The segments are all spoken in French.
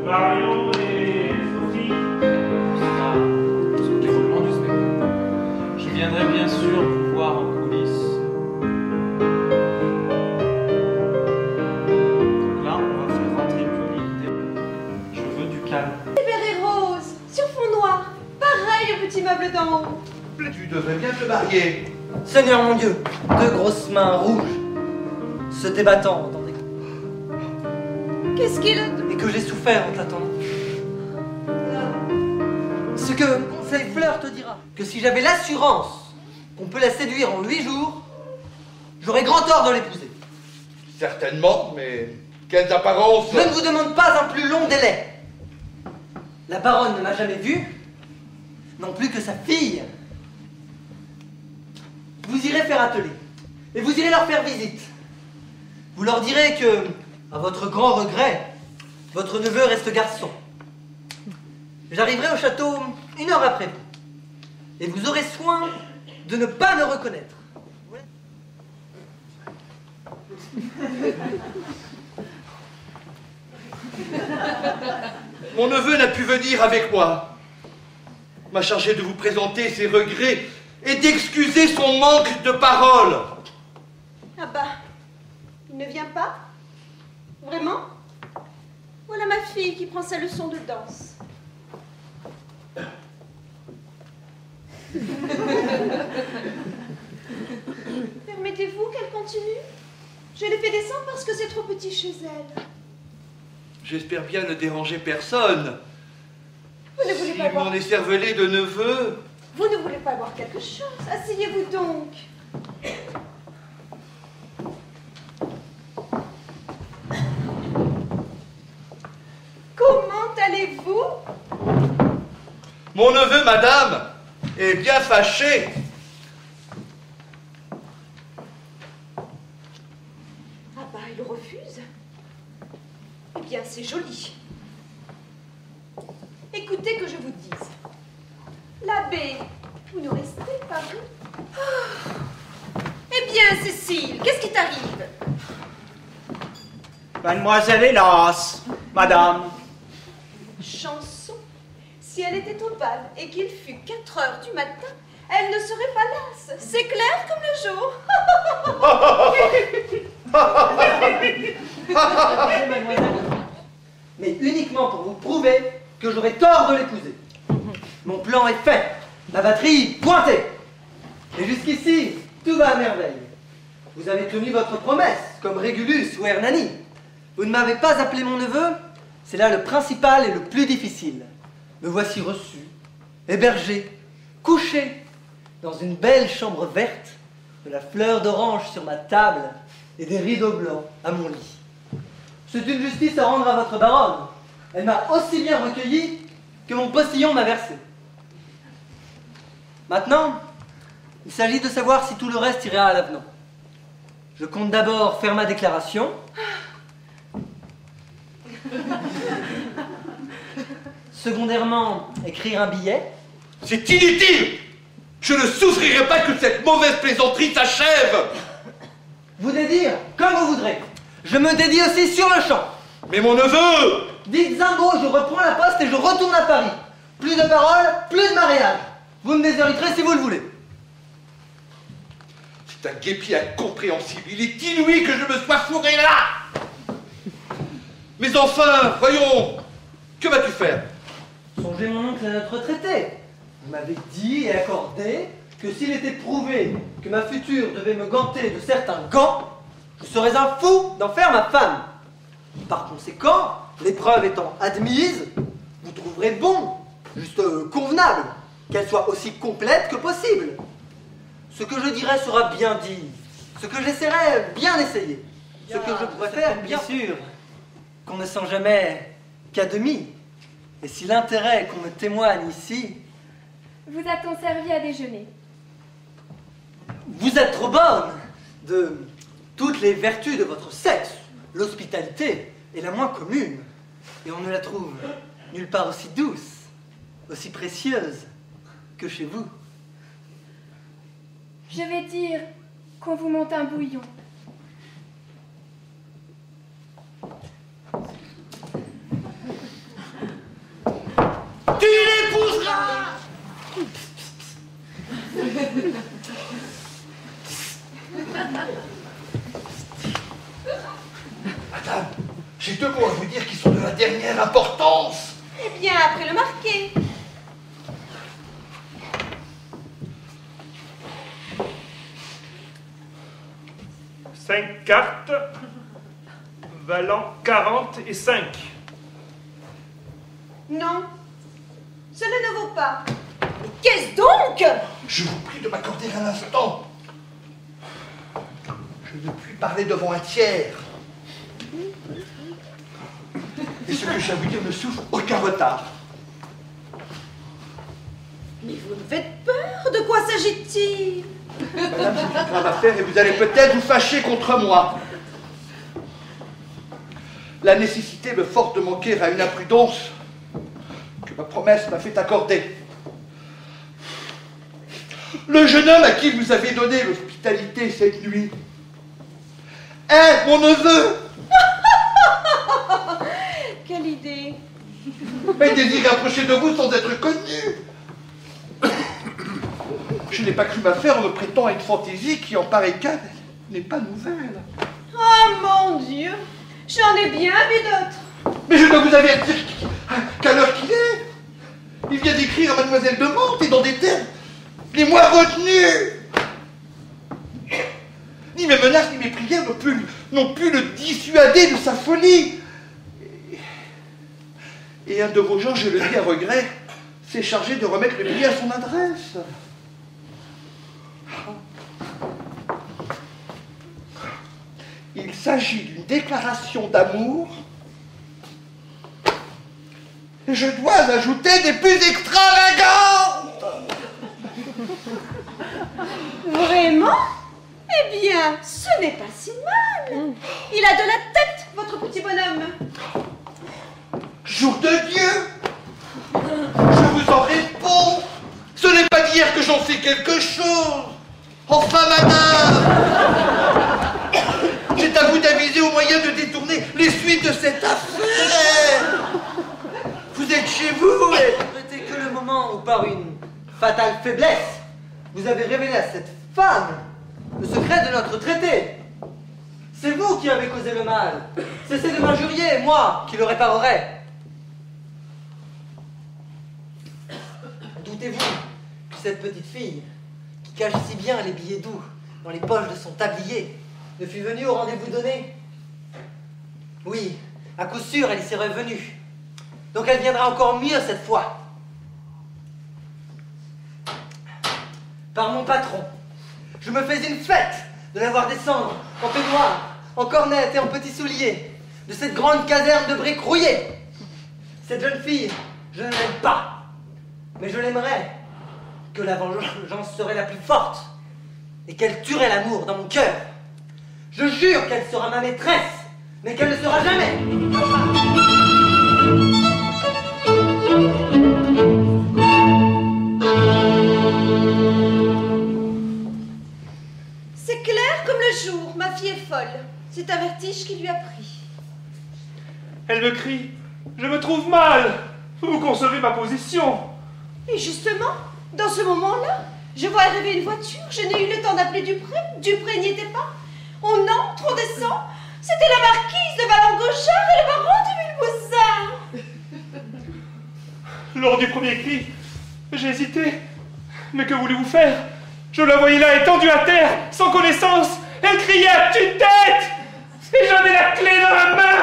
Mario et Sophie. Sur le déroulement du spectacle. Je viendrai bien sûr vous voir en coulisses. Là, on va faire rentrer le public. Je veux du calme. Vert et rose, sur fond noir, pareil au petit meuble d'en haut. Tu devrais bien te marier. Seigneur mon Dieu, deux grosses mains rouges se débattant dans des... Qu'est-ce qu'il a... Et que j'ai souffert en t'attendant. Ce que Conseil Fleur te dira, que si j'avais l'assurance qu'on peut la séduire en 8 jours, j'aurais grand tort de l'épouser. Certainement, mais quelles apparences. Je ne vous demande pas un plus long délai. La baronne ne m'a jamais vu, non plus que sa fille. Vous irez faire atelier, et vous irez leur faire visite. Vous leur direz que, à votre grand regret, votre neveu reste garçon. J'arriverai au château 1 heure après vous, et vous aurez soin de ne pas le reconnaître. Mon neveu n'a pu venir avec moi. M'a chargé de vous présenter ses regrets et d'excuser son manque de parole. Ah bah, il ne vient pas? Vraiment? Voilà ma fille qui prend sa leçon de danse. Permettez-vous qu'elle continue? Je l'ai fait descendre parce que c'est trop petit chez elle. J'espère bien ne déranger personne. Vous ne voulez Si pas boire... mon écervelé de neveu... Vous ne voulez pas boire quelque chose? Asseyez-vous donc. Comment allez-vous? Mon neveu, madame, est bien fâché. Ah bah, il refuse. Eh bien, c'est joli. Écoutez que je vous dise. L'abbé, vous ne restez pas, vous? Ah. Eh bien, Cécile, qu'est-ce qui t'arrive? Mademoiselle hélas, madame. Chanson. Si elle était au bal et qu'il fût 4 heures du matin, elle ne serait pas lasse. C'est clair comme le jour. Mais uniquement pour vous prouver que j'aurais tort de l'épouser. Mon plan est fait, la batterie pointée. Et jusqu'ici, tout va à merveille. Vous avez tenu votre promesse, comme Régulus ou Hernani. Vous ne m'avez pas appelé mon neveu, c'est là le principal et le plus difficile. Me voici reçu, hébergé, couché, dans une belle chambre verte, de la fleur d'orange sur ma table et des rideaux blancs à mon lit. C'est une justice à rendre à votre baronne. Elle m'a aussi bien recueilli que mon postillon m'a versé. Maintenant, il s'agit de savoir si tout le reste ira à l'avenant. Je compte d'abord faire ma déclaration. Secondairement, écrire un billet. C'est inutile. Je ne souffrirai pas que cette mauvaise plaisanterie s'achève. Vous dédire comme vous voudrez. Je me dédie aussi sur le champ. Mais mon neveu... Dites un mot, je reprends la poste et je retourne à Paris. Plus de paroles, plus de mariage. Vous me déshériterez si vous le voulez. C'est un guépier incompréhensible. Il est inouï que je me sois fourré là. Mais enfin, voyons, que vas-tu faire? Songez mon oncle à notre traité. Vous m'avez dit et accordé que s'il était prouvé que ma future devait me ganter de certains gants, je serais un fou d'en faire ma femme. Par conséquent, l'épreuve étant admise, vous trouverez bon, juste convenable, qu'elle soit aussi complète que possible. Ce que je dirai sera bien dit, ce que j'essaierai bien essayé, ce que je pourrais faire bien sûr, qu'on ne sent jamais qu'à demi. Et si l'intérêt qu'on me témoigne ici... Vous a-t-on servi à déjeuner? Vous êtes trop bonne de toutes les vertus de votre sexe. L'hospitalité est la moins commune. Et on ne la trouve nulle part aussi douce, aussi précieuse que chez vous. Je vais dire qu'on vous monte un bouillon. Madame, j'ai 2 mots à vous dire qui sont de la dernière importance. Eh bien, après le marqué. Cinq cartes valant 45. Non, cela ne vaut pas. Mais qu'est-ce donc? Je vous prie de m'accorder un instant. Je ne puis parler devant un tiers. Et ce que j'ai à vous dire ne souffre aucun retard. Mais vous me faites peur. De quoi s'agit-il? Madame, c'est une grave affaire et vous allez peut-être vous fâcher contre moi. La nécessité me force de manquer à une imprudence que ma promesse m'a fait accorder. Le jeune homme à qui vous avez donné l'hospitalité cette nuit est mon neveu. Quelle idée. Mais il désire approcher de vous sans être connu. Je n'ai pas cru m'affaire en me prêtant à une fantaisie qui, en pareil cas, n'est pas nouvelle. Oh mon Dieu, j'en ai bien vu d'autres. Mais je dois vous avertir qu'à l'heure qu'il est, il vient d'écrire à Mademoiselle de Mantes et dans des termes les moins retenus. Ni mes menaces ni mes prières n'ont pu le dissuader de sa folie. Et un de vos gens, je le dis à regret, s'est chargé de remettre le billet à son adresse. Il s'agit d'une déclaration d'amour. Et je dois ajouter des plus extravagantes. Vraiment? Eh bien, ce n'est pas si mal. Il a de la tête, votre petit bonhomme. Jour de Dieu, je vous en réponds. Ce n'est pas d'hier que j'en sais quelque chose. Enfin, madame, c'est à vous d'aviser au moyen de détourner les suites de cette affaire. Vous êtes chez vous et... Ce n'était que le moment où, par une fatale faiblesse, vous avez révélé à cette femme le secret de notre traité. C'est vous qui avez causé le mal. Cessez de m'injurier, moi qui le réparerai. Doutez-vous que cette petite fille, qui cache si bien les billets doux dans les poches de son tablier, ne fut venue au rendez-vous donné? Oui, à coup sûr, elle y serait venue. Donc elle viendra encore mieux cette fois. Par mon patron, je me fais une fête de la voir descendre en peignoir, en cornette et en petits souliers de cette grande caserne de briques rouillées. Cette jeune fille, je ne l'aime pas, mais je l'aimerais, que la vengeance serait la plus forte et qu'elle tuerait l'amour dans mon cœur. Je jure qu'elle sera ma maîtresse, mais qu'elle ne sera jamais. C'est clair comme le jour, ma fille est folle. C'est un vertige qui lui a pris. Elle me crie. Je me trouve mal. Vous concevez ma position. Et justement, dans ce moment-là, je vois arriver une voiture. Je n'ai eu le temps d'appeler Dupré. Dupré n'y était pas. On entre, on descend. C'était la marquise de Valangauchard et le baron de Villebouzin. Lors du premier cri, j'ai hésité. Mais que voulez-vous faire? Je la voyais là étendue à terre, sans connaissance. Elle criait à tue-tête. Et j'avais la clé dans la main.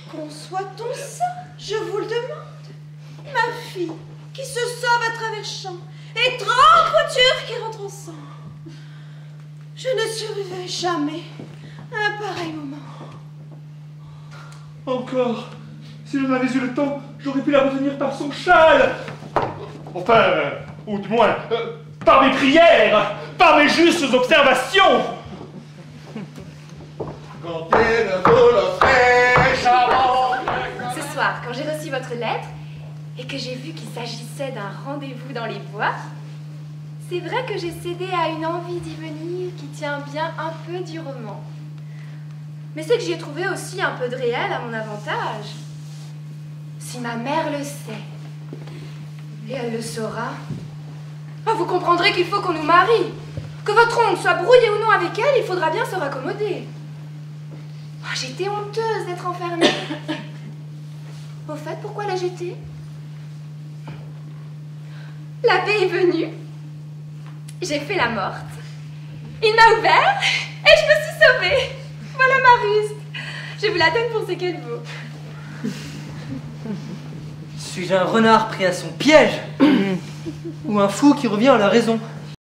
Conçoit-on ça? Je vous le demande. Ma fille, qui se sauve à travers champs, et 30 voitures qui rentrent ensemble. Je ne survivrai jamais à un pareil moment. Encore, si j'en avais eu le temps, j'aurais pu la retenir par son châle. Enfin, ou du moins, par mes prières, par mes justes observations. Quand elle me fait charmant. Ce soir, quand j'ai reçu votre lettre et que j'ai vu qu'il s'agissait d'un rendez-vous dans les bois, c'est vrai que j'ai cédé à une envie d'y venir qui tient bien un peu du roman. Mais c'est que j'y ai trouvé aussi un peu de réel à mon avantage. Si ma mère le sait, et elle le saura, vous comprendrez qu'il faut qu'on nous marie. Que votre oncle soit brouillé ou non avec elle, il faudra bien se raccommoder. Oh, j'étais honteuse d'être enfermée. Au fait, pourquoi la jeter? La paix est venue. J'ai fait la morte. Il m'a ouvert et je me suis sauvée. Voilà ma ruse. Je vous la donne pour ce qu'elle vaut. Suis-je un renard pris à son piège? Ou un fou qui revient à la raison?